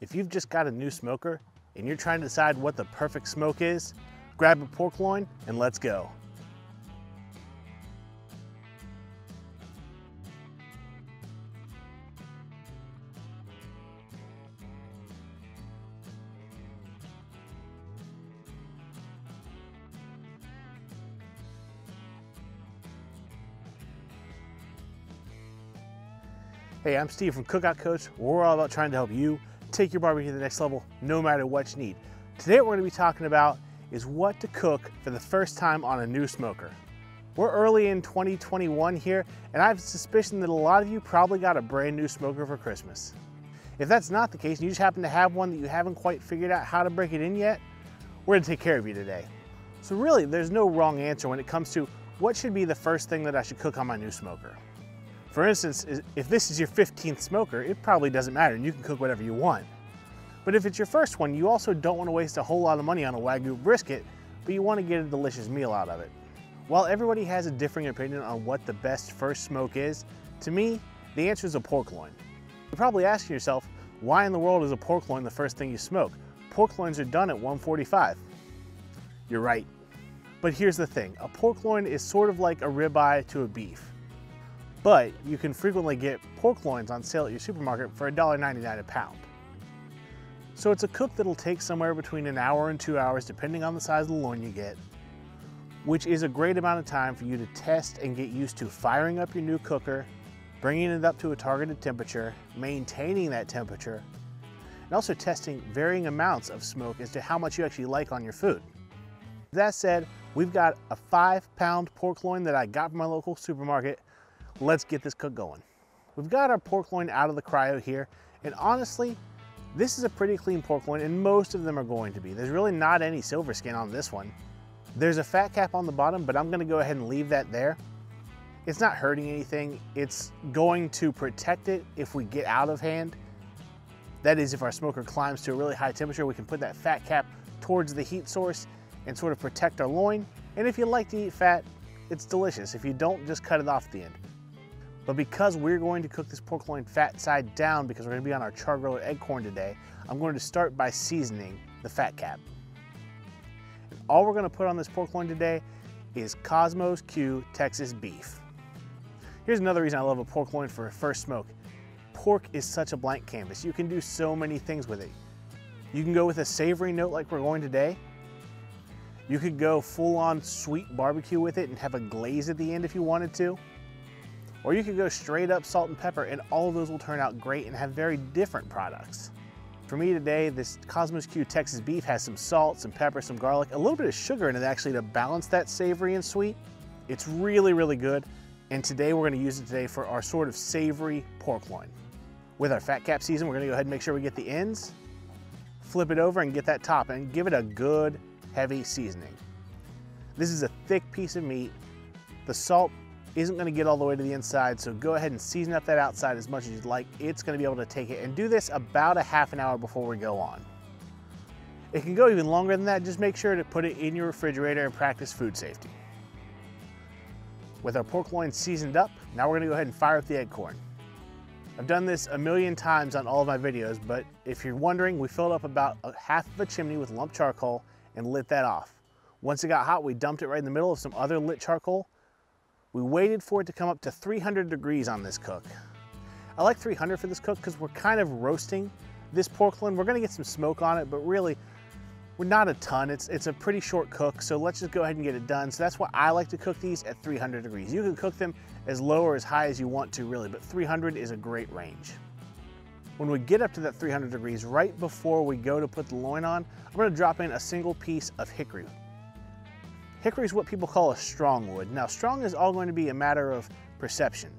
If you've just got a new smoker and you're trying to decide what the perfect smoke is, grab a pork loin and let's go. Hey, I'm Steve from Cookout Coach, where we're all about trying to help you take your barbecue to the next level, no matter what you need. Today what we're going to be talking about is what to cook for the first time on a new smoker. We're early in 2021 here, and I have a suspicion that a lot of you probably got a brand new smoker for Christmas. If that's not the case, and you just happen to have one that you haven't quite figured out how to break it in yet, we're going to take care of you today. So really, there's no wrong answer when it comes to what should be the first thing that I should cook on my new smoker. For instance, if this is your 15th smoker, it probably doesn't matter and you can cook whatever you want. But if it's your first one, you also don't want to waste a whole lot of money on a Wagyu brisket, but you want to get a delicious meal out of it. While everybody has a differing opinion on what the best first smoke is, to me, the answer is a pork loin. You're probably asking yourself, why in the world is a pork loin the first thing you smoke? Pork loins are done at 145. You're right. But here's the thing, a pork loin is sort of like a ribeye to a beef. But you can frequently get pork loins on sale at your supermarket for $1.99 a pound. So it's a cook that'll take somewhere between an hour and 2 hours depending on the size of the loin you get, which is a great amount of time for you to test and get used to firing up your new cooker, bringing it up to a targeted temperature, maintaining that temperature, and also testing varying amounts of smoke as to how much you actually like on your food. That said, we've got a 5-pound pork loin that I got from my local supermarket. Let's get this cook going. We've got our pork loin out of the cryo here, and honestly, this is a pretty clean pork loin, and most of them are going to be. There's really not any silver skin on this one. There's a fat cap on the bottom, but I'm gonna go ahead and leave that there. It's not hurting anything. It's going to protect it if we get out of hand. That is, if our smoker climbs to a really high temperature, we can put that fat cap towards the heat source and sort of protect our loin. And if you like to eat fat, it's delicious. If you don't, just cut it off at the end. But because we're going to cook this pork loin fat side down because we're going to be on our char grilled egg-corn today, I'm going to start by seasoning the fat cap. And all we're going to put on this pork loin today is Cosmos Q Texas beef. Here's another reason I love a pork loin for a first smoke. Pork is such a blank canvas. You can do so many things with it. You can go with a savory note like we're going today. You could go full-on sweet barbecue with it and have a glaze at the end if you wanted to. Or you could go straight up salt and pepper, and all of those will turn out great and have very different products. For me today, this Cosmos Q Texas beef has some salt, some pepper, some garlic, a little bit of sugar in it actually to balance that savory and sweet. It's really, really good. And today we're gonna use it today for our sort of savory pork loin. With our fat cap season, we're gonna go ahead and make sure we get the ends, flip it over and get that top, and give it a good, heavy seasoning. This is a thick piece of meat. The salt isn't going to get all the way to the inside, so go ahead and season up that outside as much as you'd like. It's going to be able to take it, and do this about a half an hour before we go on. It can go even longer than that. Just make sure to put it in your refrigerator and practice food safety. With our pork loin seasoned up, now we're going to go ahead and fire up the egg corn. I've done this a million times on all of my videos, but if you're wondering, we filled up about half of a chimney with lump charcoal and lit that off. Once it got hot, we dumped it right in the middle of some other lit charcoal. We waited for it to come up to 300 degrees on this cook. I like 300 for this cook because we're kind of roasting this pork loin. We're gonna get some smoke on it, but really, we're not a ton. It's a pretty short cook, so let's just go ahead and get it done. So that's why I like to cook these at 300 degrees. You can cook them as low or as high as you want to really, but 300 is a great range. When we get up to that 300 degrees, right before we go to put the loin on, I'm gonna drop in a single piece of hickory. Hickory is what people call a strong wood. Now, strong is all going to be a matter of perception.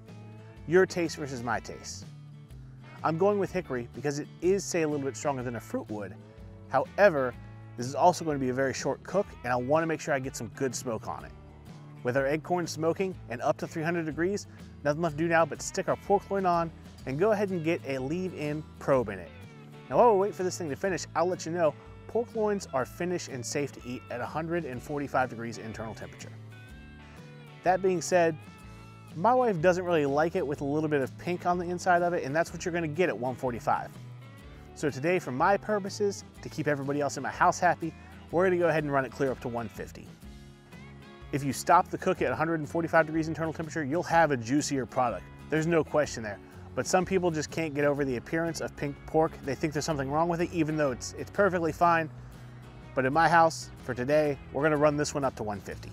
Your taste versus my taste. I'm going with hickory because it is, say, a little bit stronger than a fruit wood. However, this is also going to be a very short cook, and I want to make sure I get some good smoke on it. With our egg corn smoking and up to 300 degrees, nothing left to do now but stick our pork loin on and go ahead and get a leave-in probe in it. Now, while we wait for this thing to finish, I'll let you know, pork loins are finished and safe to eat at 145 degrees internal temperature. That being said, my wife doesn't really like it with a little bit of pink on the inside of it, and that's what you're gonna get at 145. So today, for my purposes, to keep everybody else in my house happy, we're gonna go ahead and run it clear up to 150. If you stop the cook at 145 degrees internal temperature, you'll have a juicier product. There's no question there. But some people just can't get over the appearance of pink pork. They think there's something wrong with it, even though it's perfectly fine. But in my house, for today, we're gonna run this one up to 150.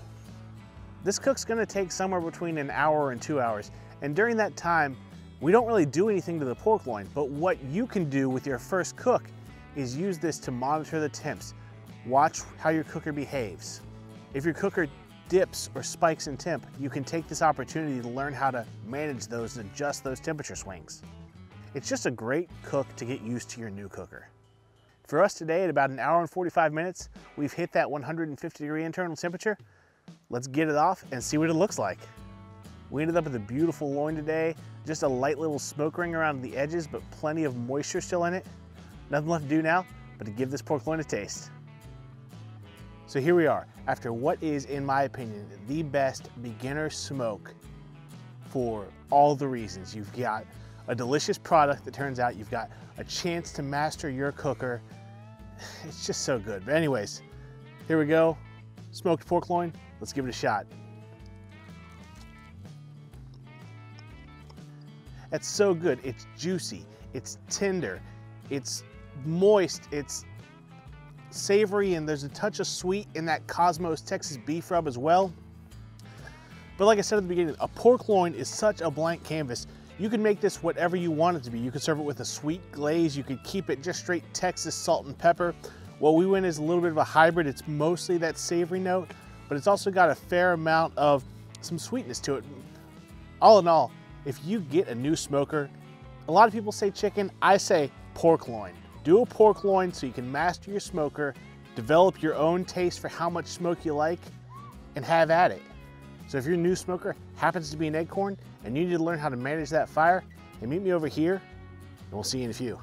This cook's gonna take somewhere between an hour and 2 hours. And during that time, we don't really do anything to the pork loin, but what you can do with your first cook is use this to monitor the temps. Watch how your cooker behaves. If your cooker dips or spikes in temp, you can take this opportunity to learn how to manage those and adjust those temperature swings. It's just a great cook to get used to your new cooker. For us today, at about an hour and 45 minutes, we've hit that 150 degree internal temperature. Let's get it off and see what it looks like. We ended up with a beautiful loin today, just a light little smoke ring around the edges, but plenty of moisture still in it. Nothing left to do now but to give this pork loin a taste. So here we are, after what is, in my opinion, the best beginner smoke for all the reasons. You've got a delicious product that turns out, you've got a chance to master your cooker. It's just so good. But anyways, here we go. Smoked pork loin, let's give it a shot. It's so good. It's juicy, it's tender, it's moist, it's savory, and there's a touch of sweet in that Cosmos Texas beef rub as well. But like I said at the beginning, a pork loin is such a blank canvas. You can make this whatever you want it to be. You can serve it with a sweet glaze. You could keep it just straight Texas salt and pepper. What we went is a little bit of a hybrid. It's mostly that savory note, but it's also got a fair amount of some sweetness to it. All in all, if you get a new smoker, a lot of people say chicken, I say pork loin. Do a pork loin so you can master your smoker, develop your own taste for how much smoke you like, and have at it. So if your new smoker happens to be an Acorn and you need to learn how to manage that fire, then meet me over here and we'll see you in a few.